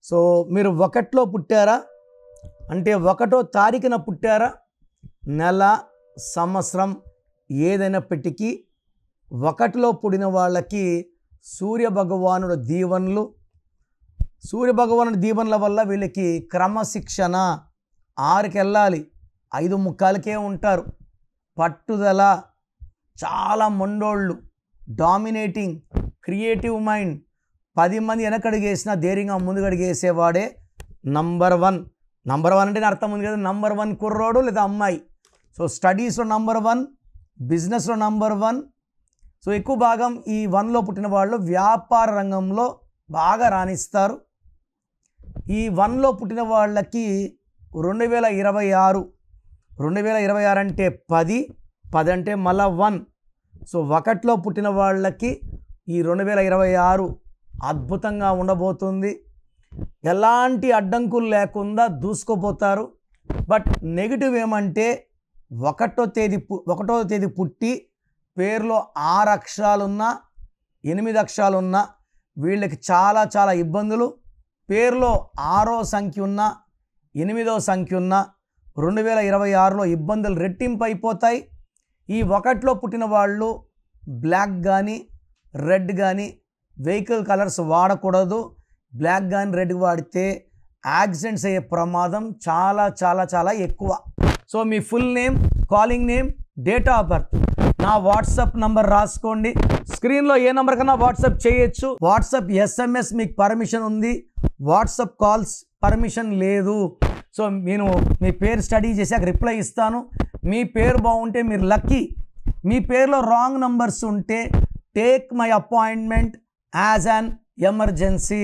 So మీరు ఒకటిలో పుట్టారా అంటే 1వ తారీఖున పుట్టారా, నెల సంవత్సరం ఏదైనప్పటికీ 1లో పుట్టిన వాళ్ళకి సూర్యభగవానుడు దీవెనలు, సూర్యభగవానుడి దీవెనల వల్ల వీళ్ళకి క్రమశిక్షణ, 6కి వెళ్ళాలి 5:45కే ఉంటారు, పట్టుదల, చాలా మొండోళ్ళు, డామినేటింగ్, క్రియేటివ్ మైండ్, 10 మంది వెనకడుగేసినా ధైర్యంగా ముందుగడిగేసేవాడే నంబర్ 1. నంబర్ 1 అంటే అర్థం ఉంది కదా, నంబర్ 1 కుర్రోడు లేదా అమ్మాయి. సో స్టడీస్లో నంబర్ 1, బిజినెస్లో నంబర్ 1. సో ఎక్కువ భాగం ఈ 1లో పుట్టిన వాళ్ళు వ్యాపార రంగంలో బాగా రాణిస్తారు. ఈ 1లో పుట్టిన వాళ్ళకి 2026 అంటే 10 అంటే మళ్ళా 1. సో 1లో పుట్టిన వాళ్ళకి ఈ 2026 అద్భుతంగా ఉండబోతుంది. ఎలాంటి అడ్డంకులు లేకుండా దూసుకుపోతారు. బట్ నెగిటివ్ ఏమంటే 1వ తేదీ పుట్టి పేరులో 6 అక్షరాలున్నా 8 అక్షరాలున్నా వీళ్ళకి చాలా చాలా ఇబ్బందులు. పేరులో 6వ సంఖ్య ఉన్నా 8వ సంఖ్య ఉన్నా 2026లో ఇబ్బందులు రెట్టింపు అయిపోతాయి. ఈ 1లో పుట్టిన వాళ్ళు బ్లాక్ కానీ రెడ్ కానీ వెహికల్ కలర్స్ వాడకూడదు. బ్లాక్ కానీ రెడ్ వాడితే యాక్సిడెంట్స్ అయ్యే ప్రమాదం చాలా చాలా చాలా ఎక్కువ. So me full name, calling name, date of birth, నా వాట్సాప్ నంబర్ రాసుకోండి. స్క్రీన్లో ఏ నెంబర్ కన్నా వాట్సాప్ చేయొచ్చు. వాట్సాప్ SMS మీకు పర్మిషన్ ఉంది, వాట్సాప్ కాల్స్ పర్మిషన్ లేదు. సో నేను మీ పేరు స్టడీ చేశాక రిప్లై ఇస్తాను. మీ పేరు బాగుంటే మీరు లక్కీ. మీ పేరులో రాంగ్ నంబర్స్ ఉంటే take my appointment as an emergency.